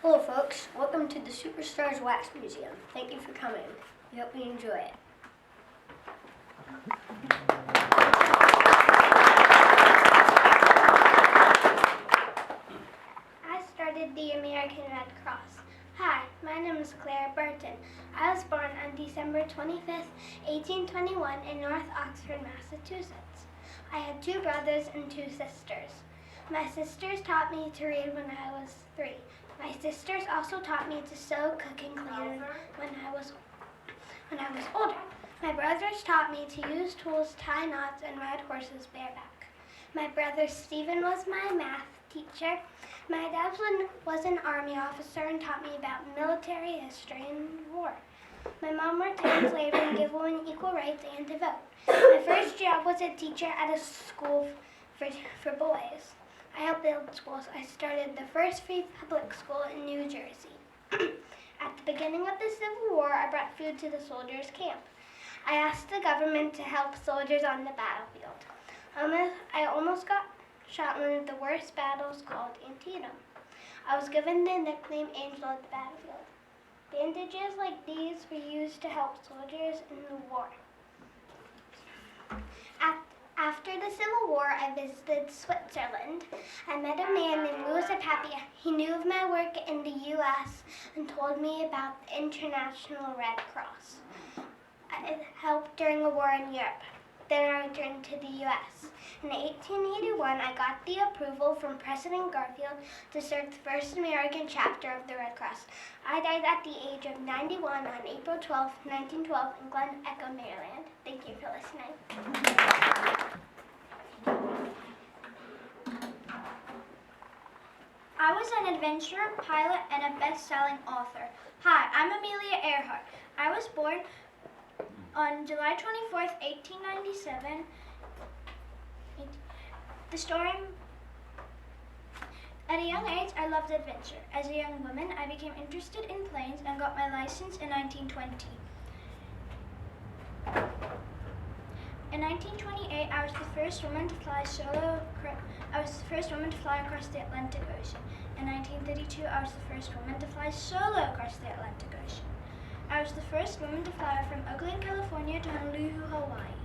Hello folks, welcome to the Superstars Wax Museum. Thank you for coming. We hope you enjoy it. I started the American Red Cross. Hi, my name is Claire Burton. I was born on December 25th, 1821 in North Oxford, Massachusetts. I had 2 brothers and 2 sisters. My sisters taught me to read when I was 3. My sisters also taught me to sew, cook, and clean when I was older. My brothers taught me to use tools, tie knots, and ride horses bareback. My brother Stephen was my math teacher. My dad was an army officer and taught me about military history and war. My mom worked in slavery and gave women equal rights and to vote. My first job was a teacher at a school for boys. I helped build schools. I started the first free public school in New Jersey. At the beginning of the Civil War, I brought food to the soldiers' camp. I asked the government to help soldiers on the battlefield. I almost got shot in one of the worst battles called Antietam. I was given the nickname Angel at the battlefield. Bandages like these were used to help soldiers in the war. After the Civil War, I visited Switzerland. I met a man named Louis Apapia. He knew of my work in the U.S. and told me about the International Red Cross. I helped during a war in Europe. Then I returned to the U.S. In 1881, I got the approval from President Garfield to start the first American chapter of the Red Cross. I died at the age of 91 on April 12, 1912 in Glen Echo, Maryland. Thank you for listening. I was an adventurer, pilot, and a best-selling author. Hi, I'm Amelia EARHART. I was born on July 24th, 1897. The story: at a young age, I loved adventure. As a young woman, I became interested in planes and got my license in 1920. In 1928, I was the first woman to fly across the Atlantic Ocean. In 1932, I was the first woman to fly solo across the Atlantic Ocean. I was the first woman to fly from Oakland, California to Honolulu, Hawaii.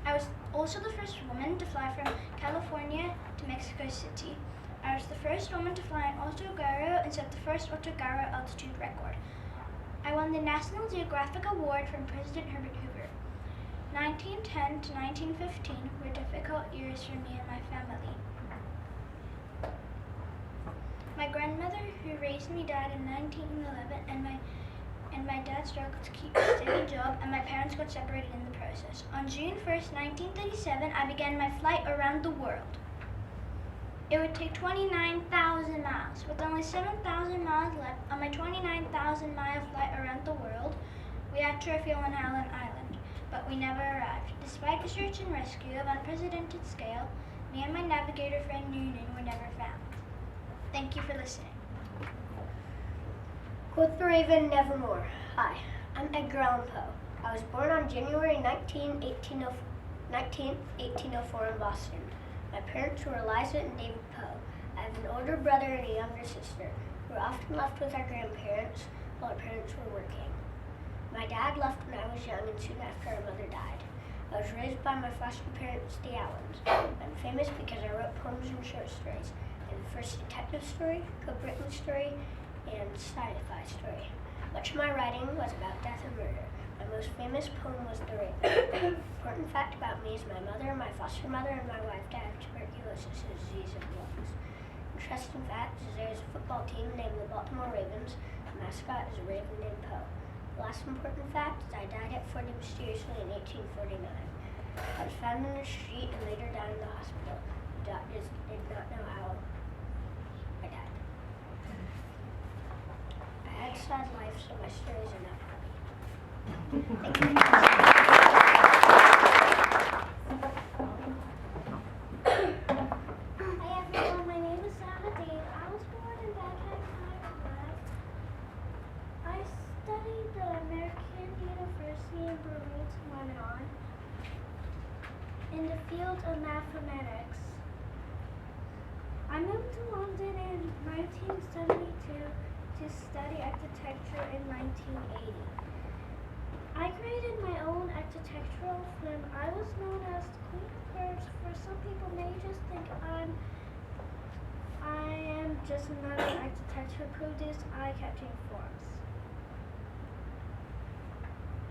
I was also the first woman to fly from California to Mexico City. I was the first woman to fly an autogyro and set the first autogyro altitude record. I won the National Geographic Award from President Herbert Hoover. 1910 to 1915 were difficult years for me and my family. My grandmother, who raised me, died in 1911, and my dad struggled to keep a steady job, and my parents got separated in the process. On June 1st, 1937, I began my flight around the world. It would take 29,000 miles. With only 7,000 miles left on my 29,000-mile flight around the world, we had Trophy on Allen Island, but we never arrived. Despite a search and rescue of unprecedented scale, me and my navigator friend Noonan were never found. Thank you for listening. Quoth the Raven, nevermore. Hi, I'm Edgar Allan Poe. I was born on January 19th, 1804 in Boston. My parents were Eliza and David Poe. I have an older brother and a younger sister. We were often left with our grandparents while our parents were working. My dad left when I was young and soon after our mother died. I was raised by my foster parents, the Allens. I'm famous because I wrote poems and short stories. And the first detective story, co-written story, and sci-fi story. Much of my writing was about death and murder. My most famous poem was The Raven. Important fact about me is my mother, my foster mother, and my wife died of tuberculosis, a disease of the lungs. Interesting fact is there is a football team named the Baltimore Ravens. The mascot is a raven named Poe. The last important fact is I died at 40 mysteriously in 1849. I was found in the street and later died in the hospital. The doctors did not know how I died. I had a sad life, so my stories are not happy. Thank you. Hi everyone, my name is Sarah Dave. I was born in Baghdad, Iraq. I studied the American University in Beirut, Lebanon, in the field of mathematics. I moved to London in 1972 to study architecture in 1980. I created my own architectural firm. I was known as Queen of Curves. For some people may just think I am just another architect who produced eye-catching forms.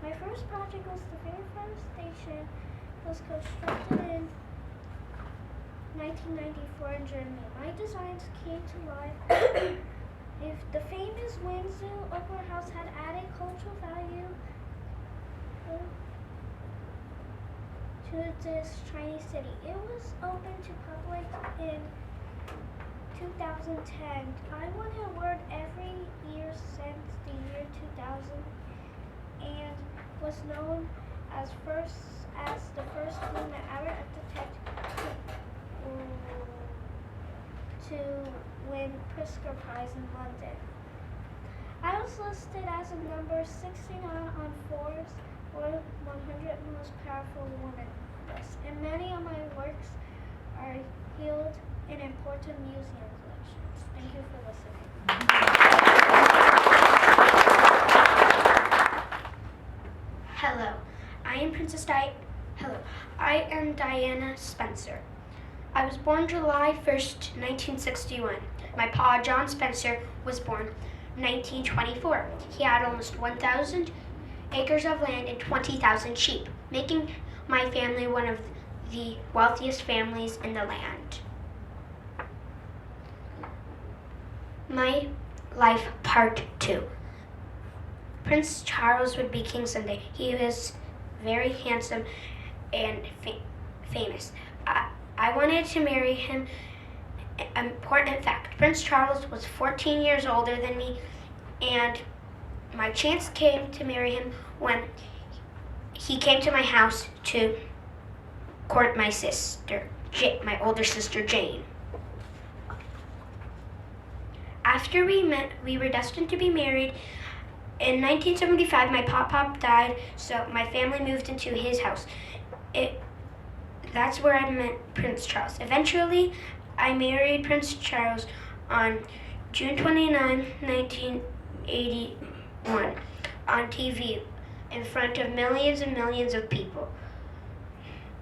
My first project was the Fairfax Station. It was constructed in 1994 in Germany. My designs came to life. If the famous Windsor Opera House had added cultural value to this Chinese city. It was open to public in 2010. I won an award every year since the year 2000 and was known as the first woman ever architect to win Pritzker Prize in London. I was listed as a number 69 on Forbes' 100 Most Powerful Women list, and many of my works are held in important museum collections. Thank you for listening. Hello, I am Diana Spencer. I was born July 1st, 1961. My pa, John Spencer, was born 1924. He had almost 1,000 acres of land and 20,000 sheep, making my family one of the wealthiest families in the land. My life, part 2. Prince Charles would be king someday. He was very handsome and famous. I wanted to marry him. Important fact, Prince Charles was 14 years older than me, and my chance came to marry him when he came to my house to court my sister, my older sister Jane. After we met, we were destined to be married. In 1975, my pop died, so my family moved into his house. That's where I met Prince Charles. Eventually, I married Prince Charles on June 29, 1981, on TV, in front of millions and millions of people,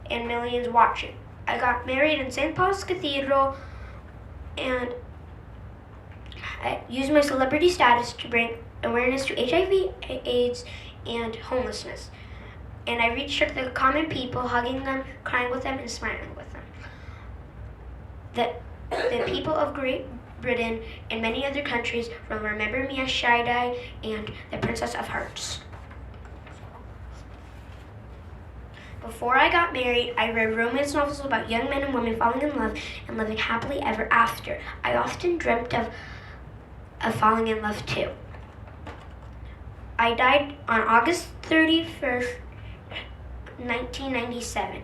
and millions watching. I got married in St. Paul's Cathedral, and I used my celebrity status to bring awareness to HIV, AIDS, and homelessness. And I reached out to the common people, hugging them, crying with them, and smiling with them. The people of Great Britain and many other countries will remember me as Shy-Dye and the Princess of Hearts. Before I got married, I read romance novels about young men and women falling in love and living happily ever after. I often dreamt of falling in love too. I died on August 31st, 1997.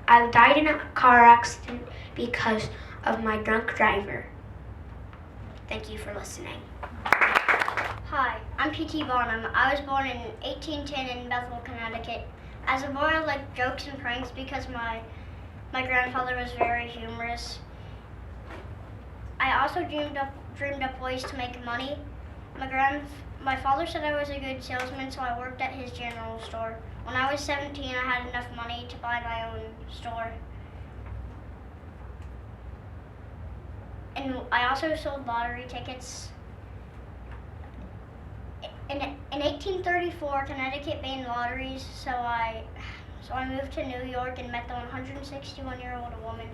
I died in a car accident because of my drunk driver. Thank you for listening. Hi, I'm P.T. Bonham. I was born in 1810 in Bethel, Connecticut. As a boy, I liked jokes and pranks because my grandfather was very humorous. I also dreamed up ways to make money. My father said I was a good salesman, so I worked at his general store. When I was 17, I had enough money to buy my own store. And I also sold lottery tickets. In 1834, Connecticut banned lotteries, so I moved to New York and met the 161-year-old woman.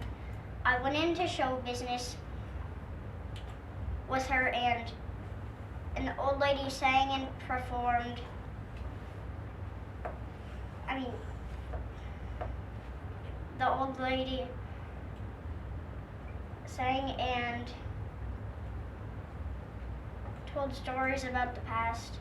I went into show business with her, and the old lady sang and performed. The old lady sang and told stories about the past.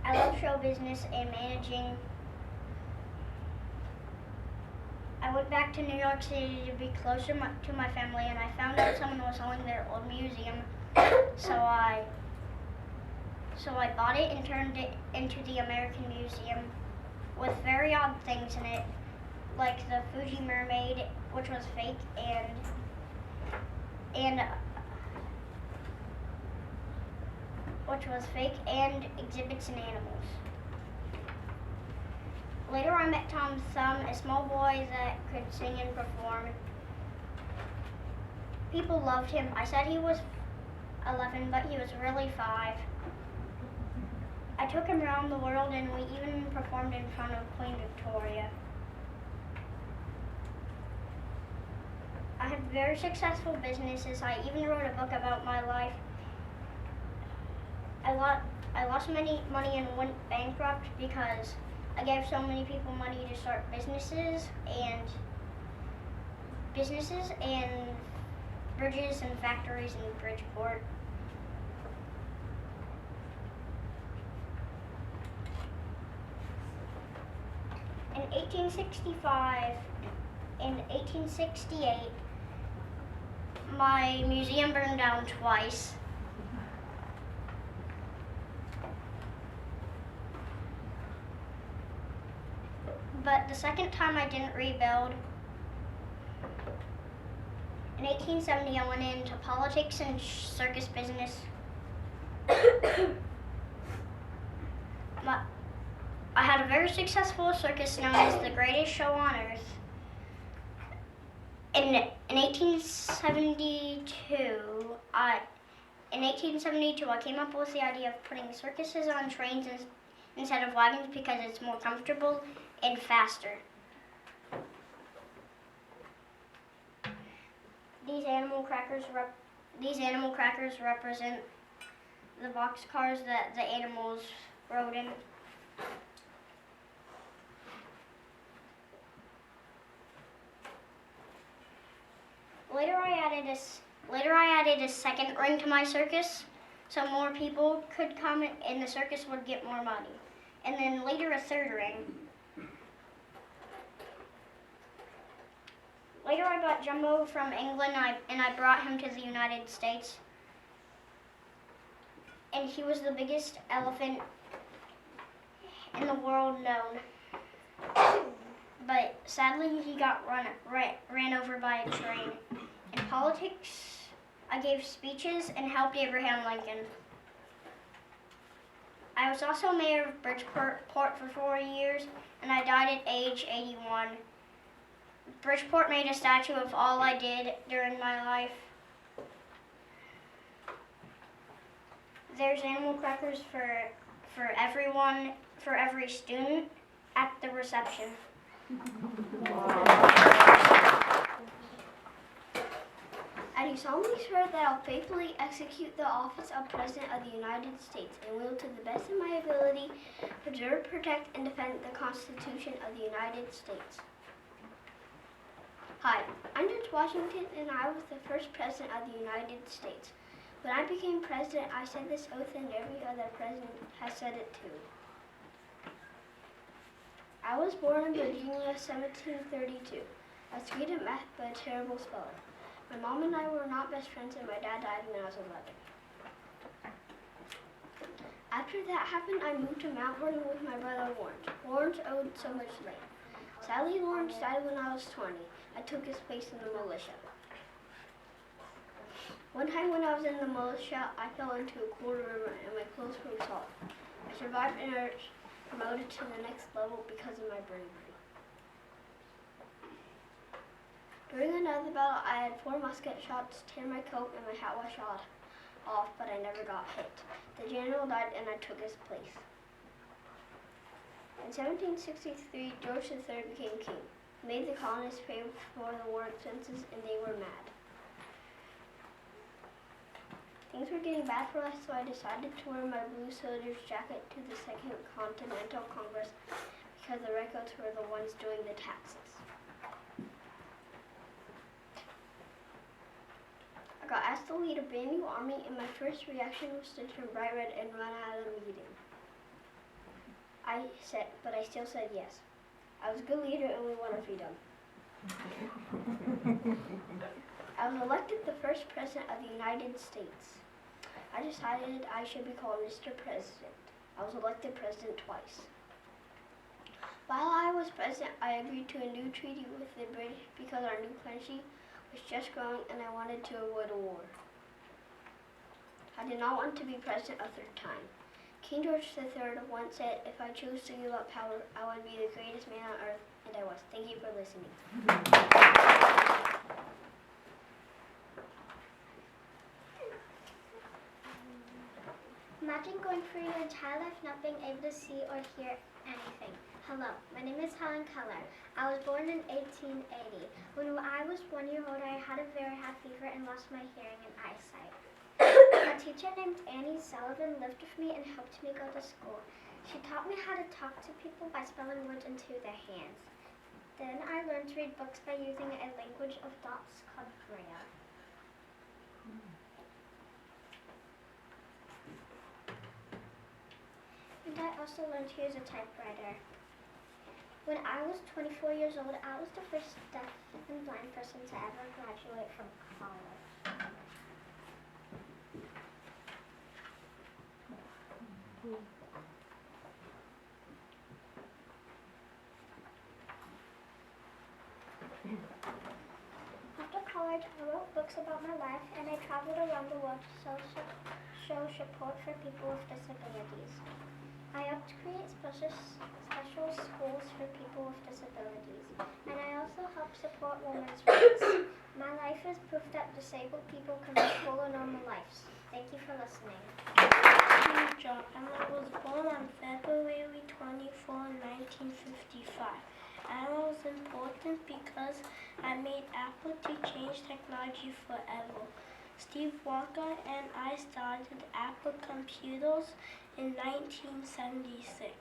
I love show business and managing. I I went back to New York City to be closer to my family, and I found out someone was selling their old museum. So I bought it and turned it into the American Museum with very odd things in it, like the Fuji mermaid, which was fake, and exhibits and animals. Later I met Tom Thumb, a small boy that could sing and perform. People loved him. I said he was 11, but he was really 5. I took him around the world, and we even performed in front of Queen Victoria. I had very successful businesses. I even wrote a book about my life. I lost money and went bankrupt because I gave so many people money to start businesses and bridges and factories in Bridgeport. In 1865 and 1868, my museum burned down twice. But the second time I didn't rebuild. In 1870, I went into politics and circus business. I had a very successful circus known as the greatest show on earth. In 1872, I came up with the idea of putting circuses on trains instead of wagons because it's more comfortable and faster. These animal crackers represent the boxcars that the animals rode in. Later I added a second ring to my circus, so more people could come and the circus would get more money. And then later a third ring. Later I bought Jumbo from England and I brought him to the United States. And he was the biggest elephant in the world known. But sadly he got ran over by a train. In politics, I gave speeches and helped Abraham Lincoln. I was also mayor of Bridgeport for 4 years, and I died at age 81. Bridgeport made a statue of all I did during my life. There's animal crackers for everyone, for every student at the reception. I do solemnly swear that I will faithfully execute the office of President of the United States and will, to the best of my ability, preserve, protect, and defend the Constitution of the United States. Hi, I'm George Washington, and I was the first President of the United States. When I became President, I said this oath, and every other President has said it too. I was born in Virginia, 1732. I was great at math, but a terrible speller. My mom and I were not best friends, and my dad died when I was 11. After that happened, I moved to Mount Vernon with my brother Lawrence. Lawrence owed so much land. Sadly, Lawrence died when I was 20. I took his place in the militia. One time when I was in the militia, I fell into a cool river and my clothes were soaked. I survived and was promoted to the next level because of my bravery. During another battle, I had 4 musket shots tear my coat and my hat was shot off, but I never got hit. The general died and I took his place. In 1763, George III became king. He made the colonists pay for the war expenses and they were mad. Things were getting bad for us, so I decided to wear my blue soldier's jacket to the Second Continental Congress because the redcoats were the ones doing the taxes. I got asked to lead a brand new army, and my first reaction was to turn bright red and run out of the meeting. But I still said yes. I was a good leader and we won our freedom. I was elected the first president of the United States. I decided I should be called Mr. President. I was elected president twice. While I was president, I agreed to a new treaty with the British because our new country was just growing and I wanted to avoid a war. I did not want to be president a third time. King George III once said, if I chose to give up power, I would be the greatest man on earth, and I was. Thank you for listening. Imagine going through your entire life not being able to see or hear anything. Hello, my name is Helen Keller. I was born in 1880. When I was 1 year old, I had a very high fever and lost my hearing and eyesight. A teacher named Annie Sullivan lived with me and helped me go to school. She taught me how to talk to people by spelling words into their hands. Then I learned to read books by using a language of dots called Braille. And I also learned to use a typewriter. When I was 24 years old, I was the first deaf and blind person to ever graduate from college. After college, I wrote books about my life and I traveled around the world to show support for people with disabilities. I helped create special schools for people with disabilities, and I also help support women's rights. My life is proof that disabled people can live full and normal lives. Thank you for listening. John, and I was born on February 24, 1955. Emma was important because I made Apple to change technology forever. Steve Walker and I started Apple Computers in 1976,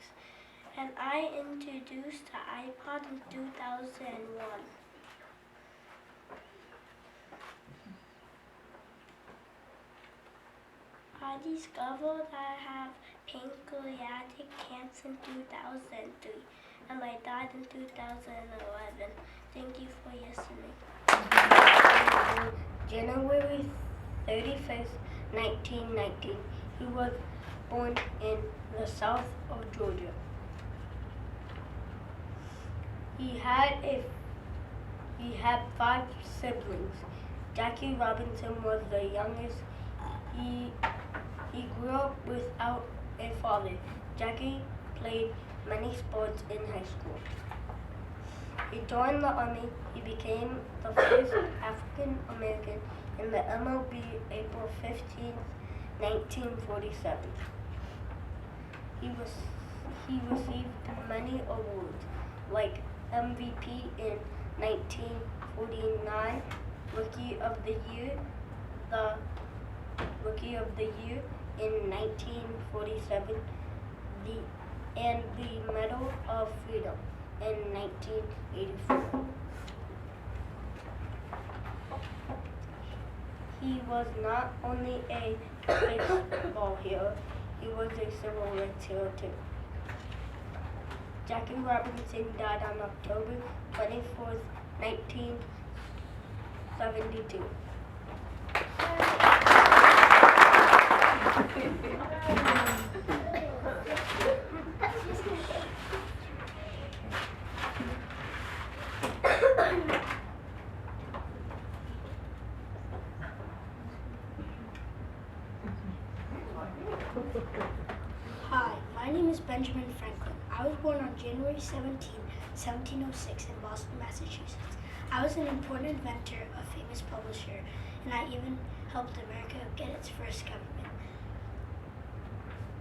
and I introduced the iPod in 2001. I discovered I have pancreatic cancer in 2003, and I died in 2011. Thank you for listening. January 31st, 1919. He was born in the south of Georgia. He had 5 siblings. Jackie Robinson was the youngest. He grew up without a father. Jackie played many sports in high school. He joined the Army. He became the first African American in the MLB April 15, 1947. He received many awards like MVP in 1949, Rookie of the Year, the Rookie of the Year in 1947, and the Medal of Freedom in 1984. He was not only a baseball hero, he was a civil rights hero too. Jackie Robinson died on October 24th, 1972. Hi, my name is Benjamin Franklin. I was born on January 17, 1706 in Boston, Massachusetts. I was an important inventor, a famous publisher, and I even helped America get its first government.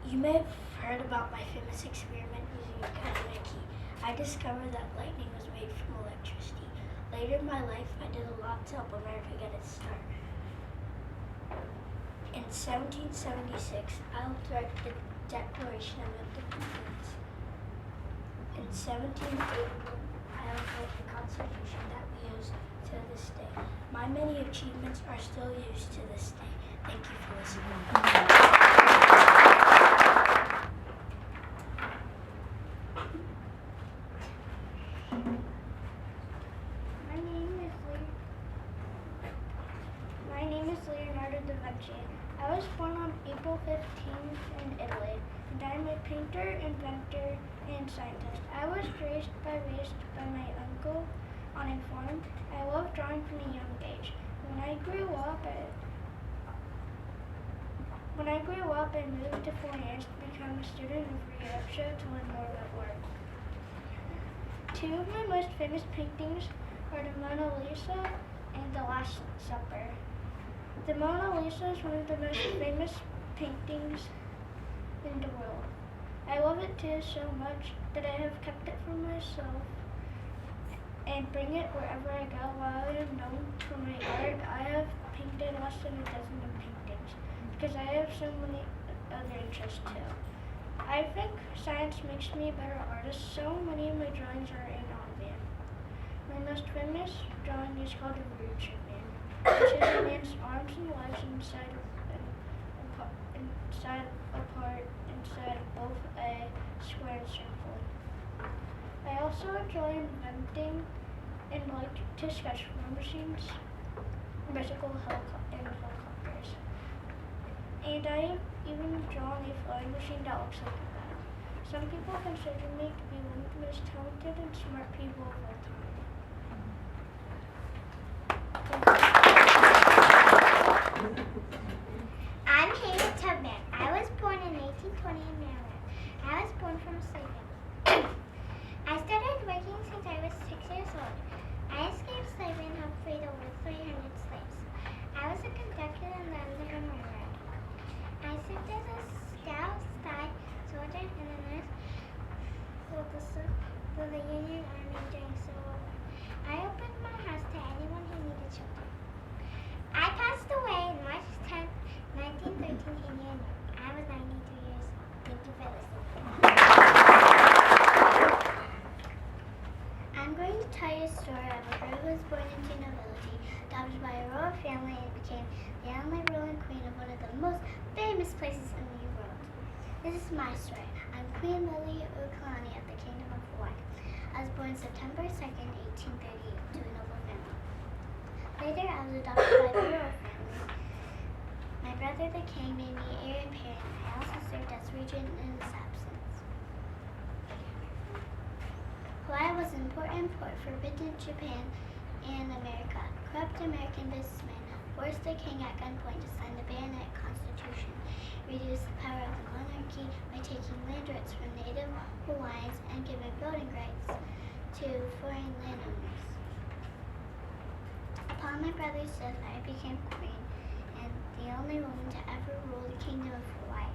You may have heard about my famous experiment using a Catalan key. I discovered that lightning was made from electricity. Later in my life, I did a lot to help America get its start. In 1776, I helped write the Declaration of Independence. In 1781, I helped write the Constitution that we use to this day. My many achievements are still used to this day. Thank you for listening. My I was born on April 15th in Italy, and I'm a painter, inventor, and scientist. I was raised by my uncle on a farm. I love drawing from a young age. When I grew up, I moved to France to become a student of Europe show to learn more about art. Two of my most famous paintings are the Mona Lisa and The Last Supper. The Mona Lisa is one of the most famous paintings in the world. I love it too so much that I have kept it for myself and bring it wherever I go. While I am known for my art, I have painted less than a dozen of paintings because I have so many other interests too. I think science makes me a better artist. So many of my drawings are in on-man. My most famous drawing is called a rude man, which is a man's arms and legs inside both a square and circle. I also enjoy inventing and like to sketch war machines, bicycle, and helicopters. And I have even drawn a flying machine that looks like that. Some people consider me to be one of the most talented and smart people of all time. I'm Harriet Tubman. I was born in 1820 in Maryland. I was born from slavery. I started working since I was 6 years old. I escaped slavery and helped freed over 300 slaves. I was a conductor in the Underground Railroad. I served as a scout, spy, soldier, and a nurse for the Union Army during Civil War. I opened my house to anyone who needed children. I passed away on March 10, 1913 in New York. I was 92 years old. Thank you for listening. I'm going to tell you a story of a girl who was born into nobility, adopted by a royal family, and became the only ruling queen of one of the most famous places in the world. This is my story. I'm Queen Amelia of the Kingdom of Hawaii. I was born September 2nd, 1838, to a noble family. Later, I was adopted by the royal family. My brother, the king, made me heir apparent. I also served as regent in his absence. Hawaii was an important port for Britain, Japan, and America. Corrupt American businessmen forced the king at gunpoint to sign the Bayonet Constitution, reduced the power of the monarchy by taking land rights from native Hawaiians and giving voting rights to foreign landowners. Upon my brother's death, I became queen and the only woman to ever rule the Kingdom of Hawaii.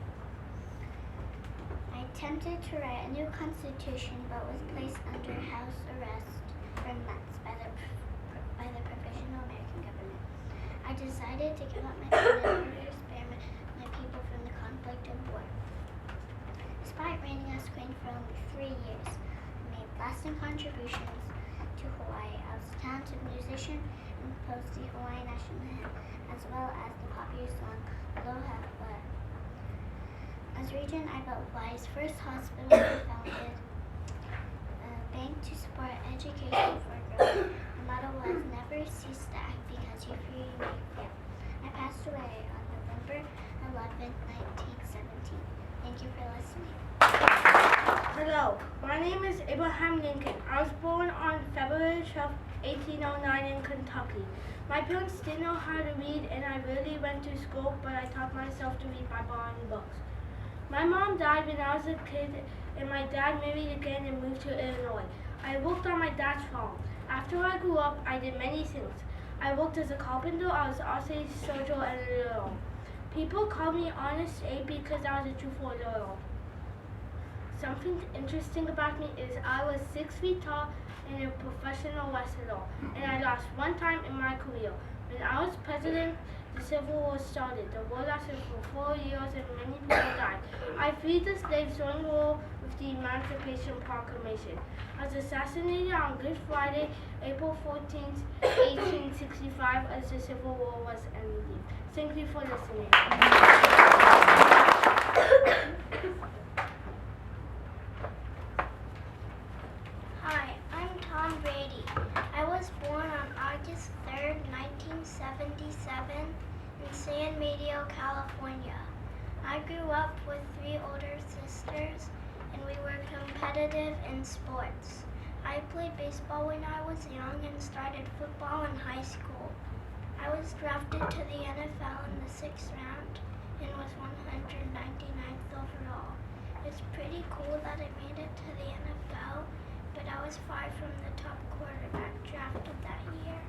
I attempted to write a new constitution but was placed under house arrest for months by the provisional American government. I decided to give up my pen in order to spare my people from the conflict of war. Despite reigning as queen for only 3 years, I made lasting contributions to Hawaii. I was a talented musician and composed the Hawaiian national hymn, as well as the popular song Aloha Loa. As regent, I built Hawaii's first hospital and founded a bank to support education for girls. The motto was never cease to act because you fear you may fail. I passed away on November 11, 1917. Thank you for listening. Hello, my name is Abraham Lincoln. I was born on February 12, 1809 in Kentucky. My parents didn't know how to read and I really went to school, but I taught myself to read by borrowing books. My mom died when I was a kid and my dad married again and moved to Illinois. I worked on my dad's farm. After I grew up, I did many things. I worked as a carpenter, I was also a soldier and a lawyer. People called me Honest Abe because I was a truthful lawyer. Something interesting about me is I was 6 feet tall and a professional wrestler, and I lost one time in my career. When I was president, the Civil War started. The war lasted for 4 years and many people died. I freed the slaves during the war with the Emancipation Proclamation. I was assassinated on Good Friday, April 14th, 1865, as the Civil War was ending. Thank you for listening. Hi, I'm Tom Brady. I was born on August 3rd, 1977 in San in Medio, California. I grew up with 3 older sisters, and we were competitive in sports. I played baseball when I was young and started football in high school. I was drafted to the NFL in the 6th round and was 199th overall. It's pretty cool that I made it to the NFL, but I was far from the top quarterback drafted that year.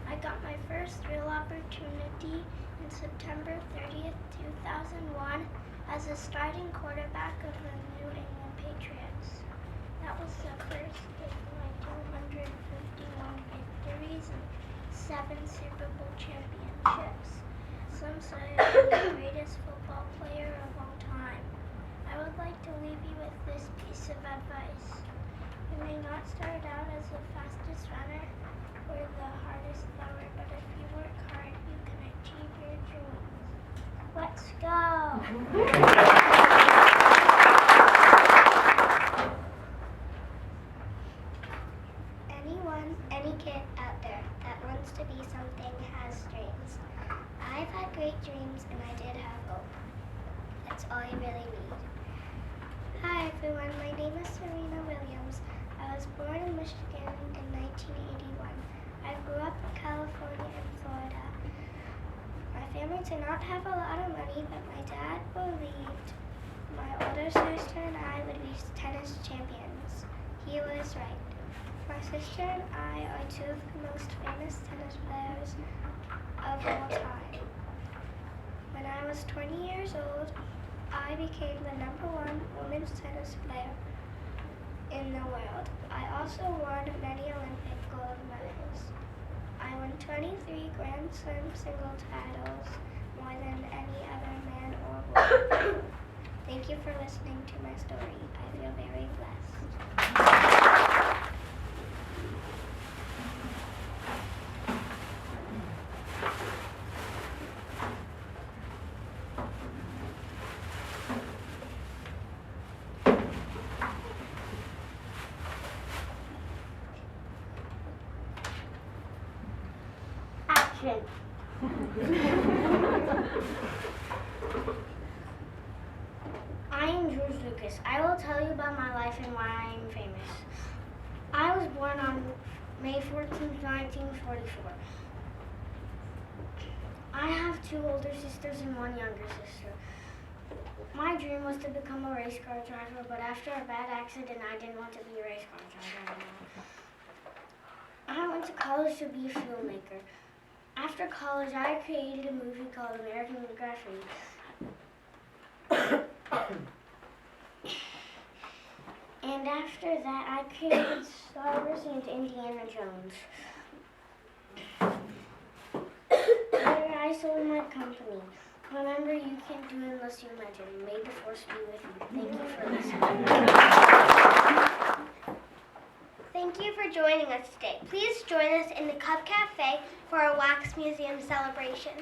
I got my first real opportunity in September 30th, 2001 as a starting quarterback of the New England Patriots. That was the first of my 251 victories and 7 Super Bowl championships. Some say I'm the greatest football player of all time. I would like to leave you with this piece of advice. You may not start out as the fastest runner or the hardest thrower, but if you work hard, you can achieve your dreams. Let's go! Any kid out there that wants to be something has dreams. I've had great dreams and I did have hope. That's all you really need. Hi everyone, my name is Serena Williams. I was born in Michigan in 1981. I grew up in California and Florida. My family did not have a lot of money, but my dad believed my older sister and I would be tennis champions. He was right. My sister and I are 2 of the most famous tennis players of all time. When I was 20 years old, I became the #1 women's tennis player in the world. I also won many Olympic gold medals. I won 23 Grand Slam single titles, more than any other man or woman. Thank you for listening to my story. I feel very blessed. I am George Lucas. I will tell you about my life and why I am famous. I was born on May 14th, 1944. I have 2 older sisters and 1 younger sister. My dream was to become a race car driver, but after a bad accident, I didn't want to be a race car driver anymore. I went to college to be a filmmaker. After college, I created a movie called American Graffiti. And after that, I created Star Wars and Indiana Jones. Later, I sold my company. Remember, you can't do it unless you imagine. May the force be with you. Thank you for listening. Thank you for joining us today. Please join us in the Cub Cafe for our Wax Museum celebration.